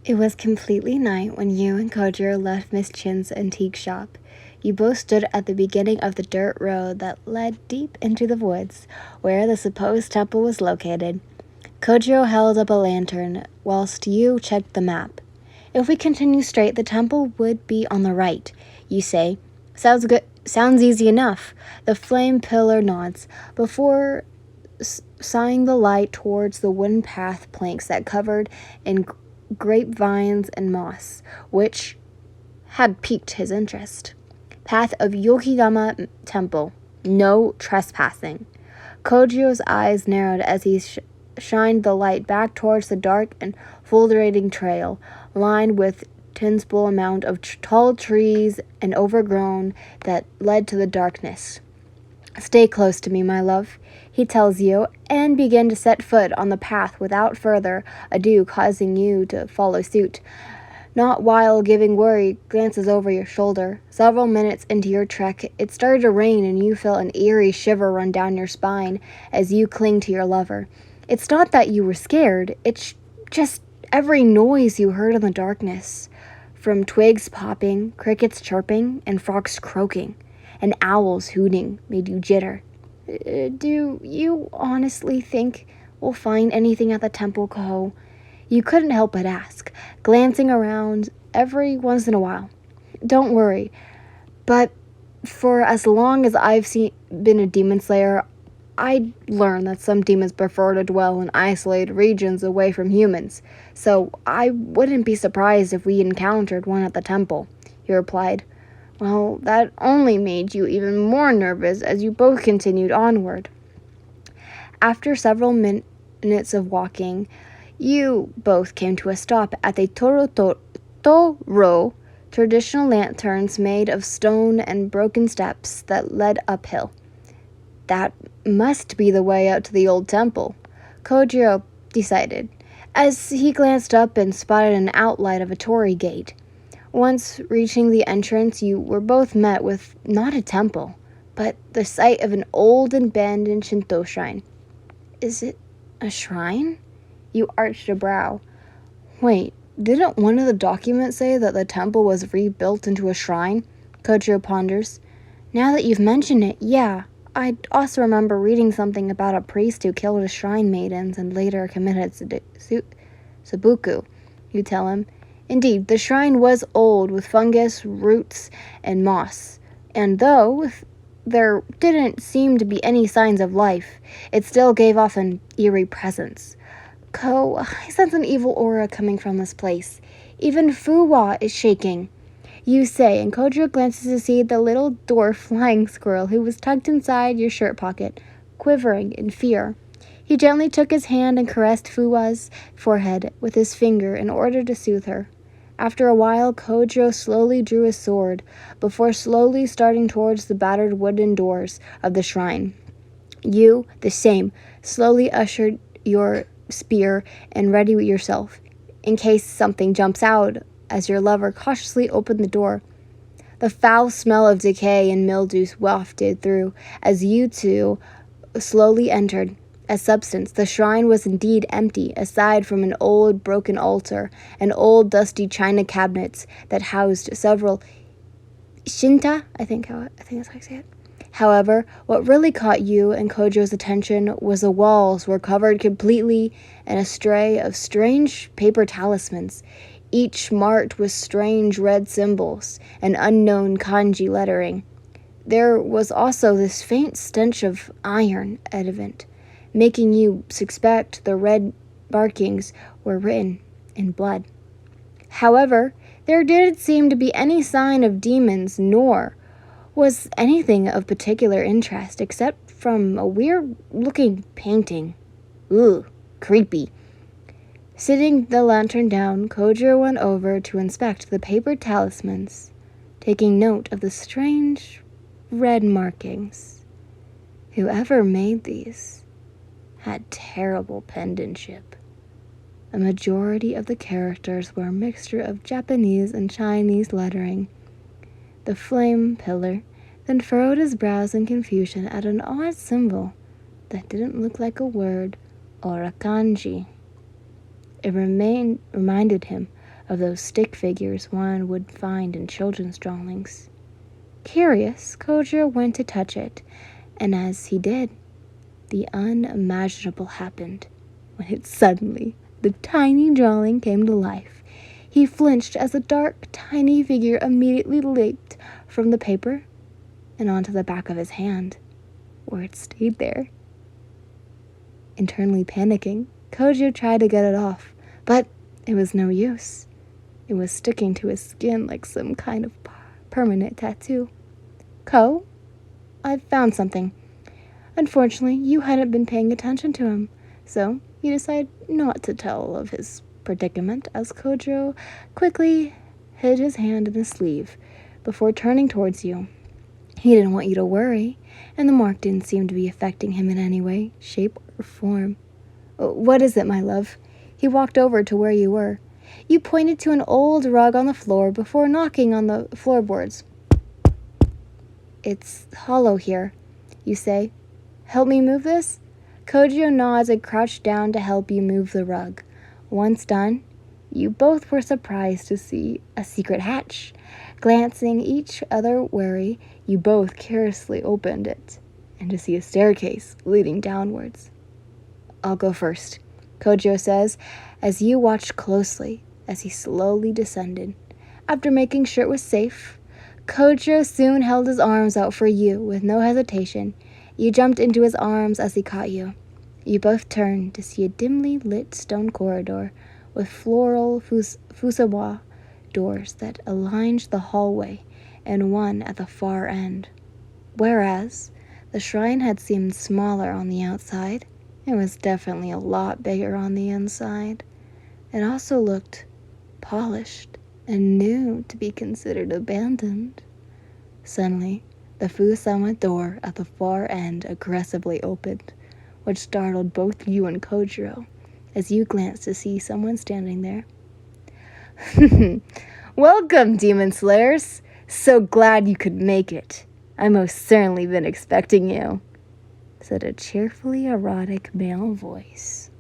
It was completely night when you and Kojiro left Miss Chin's antique shop. You both stood at the beginning of the dirt road that led deep into the woods, where the supposed temple was located. Kojiro held up a lantern, whilst you checked the map. If we continue straight, the temple would be on the right, you say. Sounds good. Sounds easy enough. The flame pillar nods, before sighing the light towards the wooden path planks that covered in grapevines and moss, which had piqued his interest. Path of Yokigama Temple. No trespassing. Kojiro's eyes narrowed as he shined the light back towards the dark and fulgurating trail, lined with tinsel amount of tall trees and overgrown, that led to the darkness. Stay close to me, my love, he tells you, and begin to set foot on the path without further ado, causing you to follow suit. Not while giving worry glances over your shoulder. Several minutes into your trek, it started to rain and you felt an eerie shiver run down your spine as you cling to your lover. It's not that you were scared, it's just every noise you heard in the darkness. From twigs popping, crickets chirping, and frogs croaking, and owls hooting made you jitter. Do you honestly think we'll find anything at the temple, Koho? You couldn't help but ask, glancing around every once in a while. Don't worry, but for as long as I've been a demon slayer, I learned that some demons prefer to dwell in isolated regions away from humans, so I wouldn't be surprised if we encountered one at the temple, he replied. Well, that only made you even more nervous as you both continued onward. After several minutes of walking, you both came to a stop at the Toro, traditional lanterns made of stone and broken steps that led uphill. That must be the way out to the old temple, Kojiro decided, as he glanced up and spotted an outline of a torii gate. Once reaching the entrance, you were both met with not a temple, but the sight of an old and abandoned Shinto shrine. Is it a shrine? You arched a brow. Wait, didn't one of the documents say that the temple was rebuilt into a shrine? Kojiro ponders. Now that you've mentioned it, yeah. I also remember reading something about a priest who killed his shrine maidens and later committed seppuku, you tell him. Indeed, the shrine was old, with fungus, roots, and moss. And though there didn't seem to be any signs of life, it still gave off an eerie presence. I sense an evil aura coming from this place. Even Fuwa is shaking, you say, and Kojiro glances to see the little dwarf flying squirrel who was tucked inside your shirt pocket, quivering in fear. He gently took his hand and caressed Fuwa's forehead with his finger in order to soothe her. After a while, Kojiro slowly drew his sword, before slowly starting towards the battered wooden doors of the shrine. You, the same, slowly ushered your spear and ready yourself, in case something jumps out, as your lover cautiously opened the door. The foul smell of decay and mildew wafted through as you two slowly entered. As substance, the shrine was indeed empty, aside from an old broken altar and old dusty china cabinets that housed several shinta, I think that's how I say it. However, what really caught you and Kojo's attention was the walls were covered completely in a stray of strange paper talismans, each marked with strange red symbols and unknown kanji lettering. There was also this faint stench of iron evident, making you suspect the red markings were written in blood. However, there didn't seem to be any sign of demons, nor was anything of particular interest, except from a weird-looking painting. Ugh, creepy. Sitting the lantern down, Kojiro went over to inspect the paper talismans, taking note of the strange red markings. Whoever made these had terrible penmanship. A majority of the characters were a mixture of Japanese and Chinese lettering. The flame pillar then furrowed his brows in confusion at an odd symbol that didn't look like a word or a kanji. It reminded him of those stick figures one would find in children's drawings. Curious, Kojiro went to touch it, and as he did, the unimaginable happened. Suddenly, the tiny drawing came to life. He flinched as a dark, tiny figure immediately leaped from the paper and onto the back of his hand, where it stayed there. Internally panicking, Kojiro tried to get it off, but it was no use. It was sticking to his skin like some kind of permanent tattoo. Ko, I've found something. Unfortunately, you hadn't been paying attention to him, so he decided not to tell of his predicament as Kojiro quickly hid his hand in his sleeve before turning towards you. He didn't want you to worry, and the mark didn't seem to be affecting him in any way, shape, or form. What is it, my love? He walked over to where you were. You pointed to an old rug on the floor before knocking on the floorboards. It's hollow here, you say. Help me move this? Kojiro nods and crouched down to help you move the rug. Once done, you both were surprised to see a secret hatch. Glancing each other wary, you both carelessly opened it, and to see a staircase leading downwards. I'll go first, Kojiro says, as you watched closely as he slowly descended. After making sure it was safe, Kojiro soon held his arms out for you with no hesitation. You jumped into his arms as he caught you. You both turned to see a dimly lit stone corridor with floral fusawa doors that aligned the hallway and one at the far end. Whereas the shrine had seemed smaller on the outside, it was definitely a lot bigger on the inside. It also looked polished and new to be considered abandoned. Suddenly, the fusawa door at the far end aggressively opened, which startled both you and Kojiro as you glanced to see someone standing there. Welcome, Demon Slayers! So glad you could make it. I most certainly been expecting you, said a cheerfully erotic male voice.